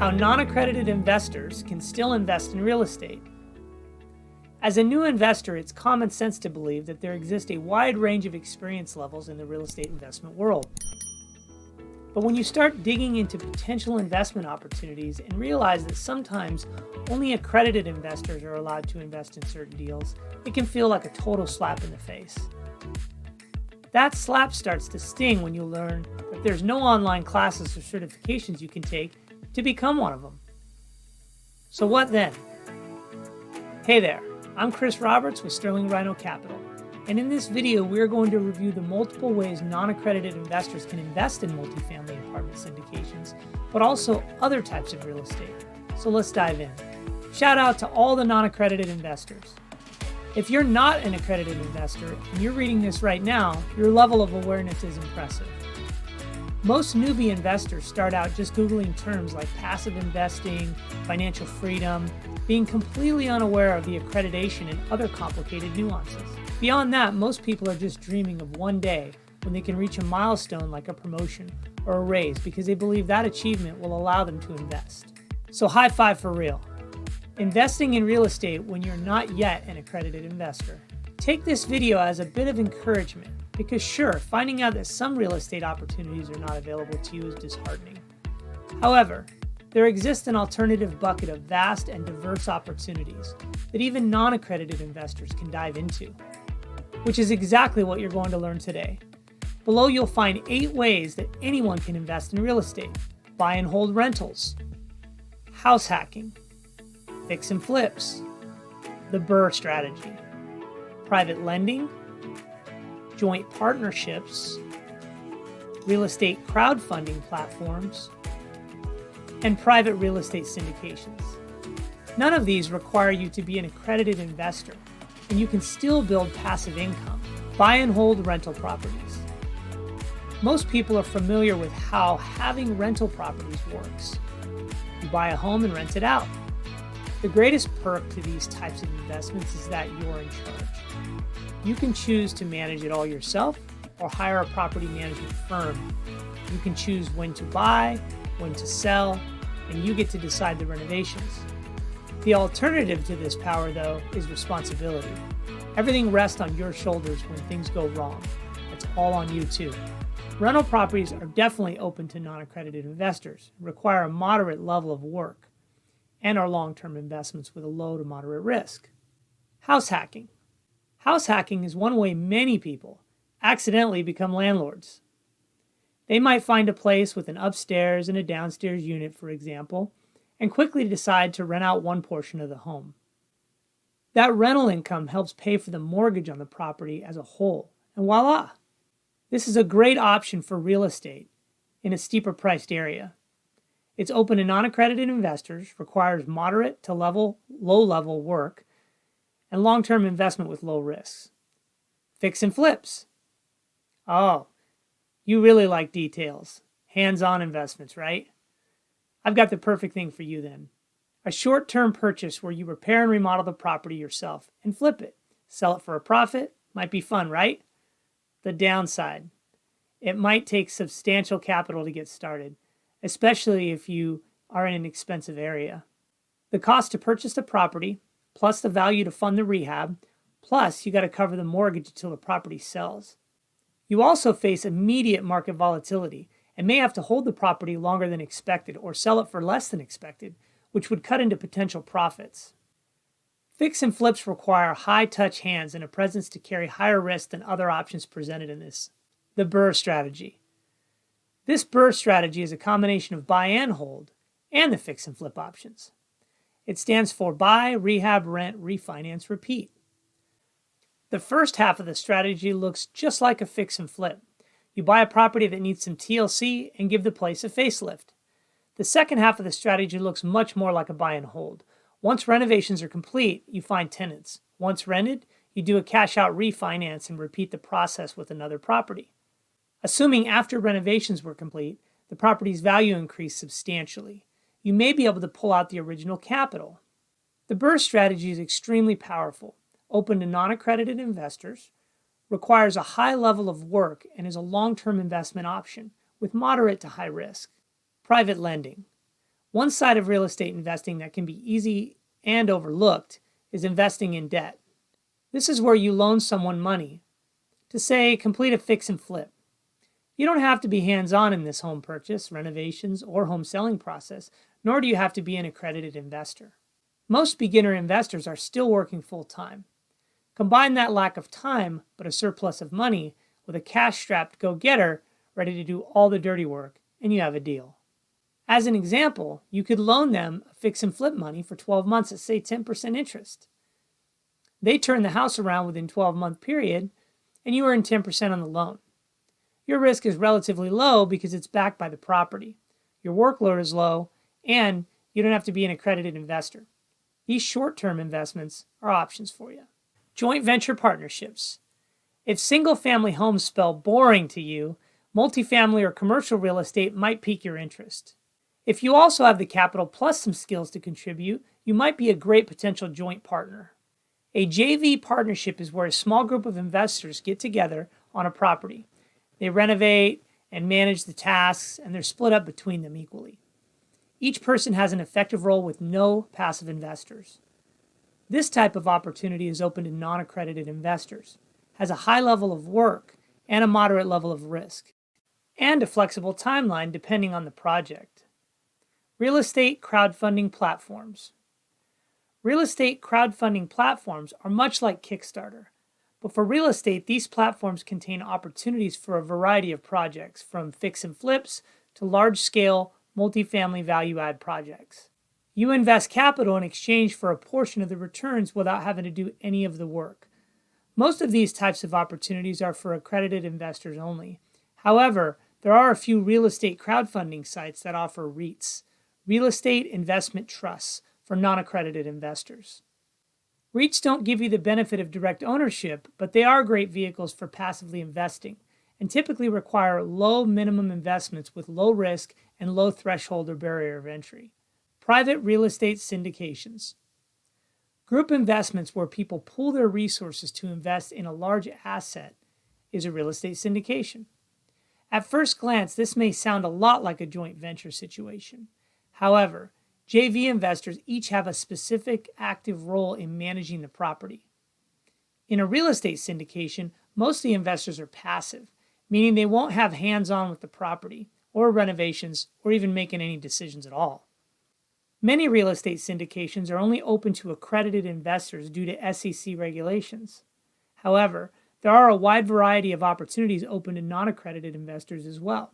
How non-accredited investors can still invest in real estate. As a new investor, it's common sense to believe that there exists a wide range of experience levels in the real estate investment world. But when you start digging into potential investment opportunities and realize that sometimes only accredited investors are allowed to invest in certain deals, it can feel like a total slap in the face. That slap starts to sting when you learn that there's no online classes or certifications you can take to become one of them. So what then? Hey there, I'm Chris Roberts with Sterling Rhino Capital, and in this video we're going to review the multiple ways non-accredited investors can invest in multifamily apartment syndications, but also other types of real estate. So let's dive in. Shout out to all the non-accredited investors. If you're not an accredited investor and you're reading this right now, your level of awareness is impressive. Most newbie investors start out just Googling terms like passive investing, financial freedom, being completely unaware of the accreditation and other complicated nuances. Beyond that, most people are just dreaming of one day when they can reach a milestone like a promotion or a raise because they believe that achievement will allow them to invest. So high five for real. Investing in real estate when you're not yet an accredited investor. Take this video as a bit of encouragement because sure, finding out that some real estate opportunities are not available to you is disheartening. However, there exists an alternative bucket of vast and diverse opportunities that even non-accredited investors can dive into, which is exactly what you're going to learn today. Below you'll find 8 ways that anyone can invest in real estate: buy and hold rentals, house hacking, fix and flips, the BRRRR strategy, private lending, joint partnerships, real estate crowdfunding platforms, and private real estate syndications. None of these require you to be an accredited investor, and you can still build passive income. Buy and hold rental properties. Most people are familiar with how having rental properties works. You buy a home and rent it out. The greatest perk to these types of investments is that you're in charge. You can choose to manage it all yourself or hire a property management firm. You can choose when to buy, when to sell, and you get to decide the renovations. The alternative to this power, though, is responsibility. Everything rests on your shoulders when things go wrong. It's all on you too. Rental properties are definitely open to non-accredited investors, require a moderate level of work, and are long-term investments with a low to moderate risk. House hacking. House hacking is one way many people accidentally become landlords. They might find a place with an upstairs and a downstairs unit, for example, and quickly decide to rent out one portion of the home. That rental income helps pay for the mortgage on the property as a whole, and voila! This is a great option for real estate in a steeper priced area. It's open to non-accredited investors, requires moderate to low-level work, and long-term investment with low risks. Fix and flips. Oh, you really like details. Hands-on investments, right? I've got the perfect thing for you then. A short-term purchase where you repair and remodel the property yourself and flip it. Sell it for a profit. Might be fun, right? The downside. It might take substantial capital to get started, especially if you are in an expensive area. The cost to purchase the property, plus the value to fund the rehab, plus you got to cover the mortgage until the property sells. You also face immediate market volatility and may have to hold the property longer than expected or sell it for less than expected, which would cut into potential profits. Fix and flips require high-touch hands and a presence to carry higher risk than other options presented in this. The BRRRR strategy. This BRRRR strategy is a combination of buy and hold and the fix and flip options. It stands for buy, rehab, rent, refinance, repeat. The first half of the strategy looks just like a fix and flip. You buy a property that needs some TLC and give the place a facelift. The second half of the strategy looks much more like a buy and hold. Once renovations are complete, you find tenants. Once rented, you do a cash-out refinance and repeat the process with another property. Assuming after renovations were complete, the property's value increased substantially. You may be able to pull out the original capital. The BRRRR strategy is extremely powerful, open to non-accredited investors, requires a high level of work, and is a long-term investment option with moderate to high risk. Private lending. One side of real estate investing that can be easy and overlooked is investing in debt. This is where you loan someone money to, say, complete a fix and flip. You don't have to be hands-on in this home purchase, renovations, or home selling process, nor do you have to be an accredited investor. Most beginner investors are still working full-time. Combine that lack of time, but a surplus of money, with a cash-strapped go-getter ready to do all the dirty work, and you have a deal. As an example, you could loan them fix and flip money for 12 months at, say, 10% interest. They turn the house around within a 12-month period, and you earn 10% on the loan. Your risk is relatively low because it's backed by the property. Your workload is low, and you don't have to be an accredited investor. These short-term investments are options for you. Joint venture partnerships. If single-family homes spell boring to you, multifamily or commercial real estate might pique your interest. If you also have the capital plus some skills to contribute, you might be a great potential joint partner. A JV partnership is where a small group of investors get together on a property. They renovate and manage the tasks, and they're split up between them equally. Each person has an effective role with no passive investors. This type of opportunity is open to non-accredited investors, has a high level of work and a moderate level of risk, and a flexible timeline depending on the project. Real estate crowdfunding platforms. Real estate crowdfunding platforms are much like Kickstarter, but for real estate, these platforms contain opportunities for a variety of projects, from fix and flips to large-scale multifamily value-add projects. You invest capital in exchange for a portion of the returns without having to do any of the work. Most of these types of opportunities are for accredited investors only. However, there are a few real estate crowdfunding sites that offer REITs, real estate investment trusts, for non-accredited investors. REITs don't give you the benefit of direct ownership, but they are great vehicles for passively investing and typically require low minimum investments with low risk and low threshold or barrier of entry. Private real estate syndications. Group investments where people pool their resources to invest in a large asset is a real estate syndication. At first glance, this may sound a lot like a joint venture situation. However, JV investors each have a specific active role in managing the property. In a real estate syndication, most of the investors are passive, meaning they won't have hands-on with the property, or renovations, or even making any decisions at all. Many real estate syndications are only open to accredited investors due to SEC regulations. However, there are a wide variety of opportunities open to non-accredited investors as well.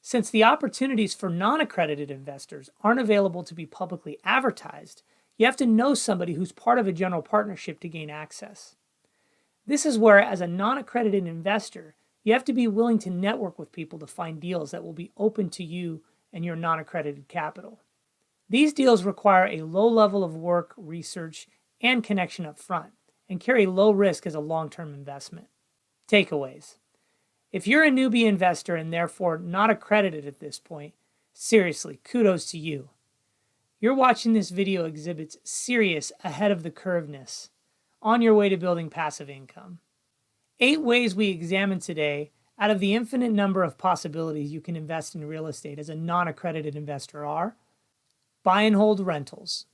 Since the opportunities for non-accredited investors aren't available to be publicly advertised, you have to know somebody who's part of a general partnership to gain access. This is where, as a non-accredited investor, you have to be willing to network with people to find deals that will be open to you and your non-accredited capital. These deals require a low level of work, research, and connection up front, and carry low risk as a long-term investment. Takeaways. If you're a newbie investor and therefore not accredited at this point, seriously, kudos to you. You're watching this video exhibits serious ahead of the curve-ness on your way to building passive income. 8 ways we examined today out of the infinite number of possibilities you can invest in real estate as a non-accredited investor are: buy and hold rentals,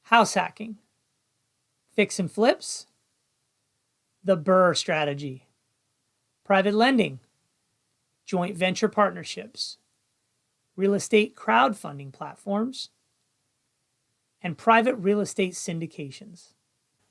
house hacking, fix and flips, the BRRRR strategy, private lending, joint venture partnerships, real estate crowdfunding platforms, and private real estate syndications.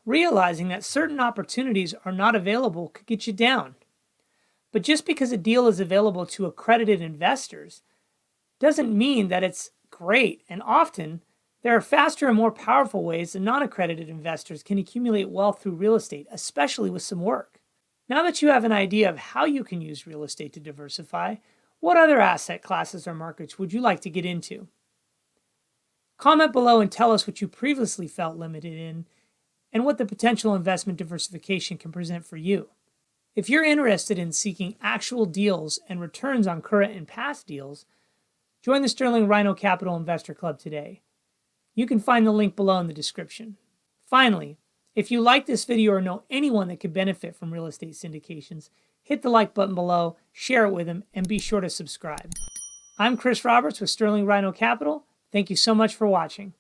Realizing that certain opportunities are not available could get you down. But just because a deal is available to accredited investors doesn't mean that it's great, and often there are faster and more powerful ways that non-accredited investors can accumulate wealth through real estate, especially with some work. Now that you have an idea of how you can use real estate to diversify, what other asset classes or markets would you like to get into? Comment below and tell us what you previously felt limited in and what the potential investment diversification can present for you. If you're interested in seeking actual deals and returns on current and past deals, join the Sterling Rhino Capital Investor Club today. You can find the link below in the description. Finally, if you like this video or know anyone that could benefit from real estate syndications, hit the like button below, share it with them, and be sure to subscribe. I'm Chris Roberts with Sterling Rhino Capital. Thank you so much for watching.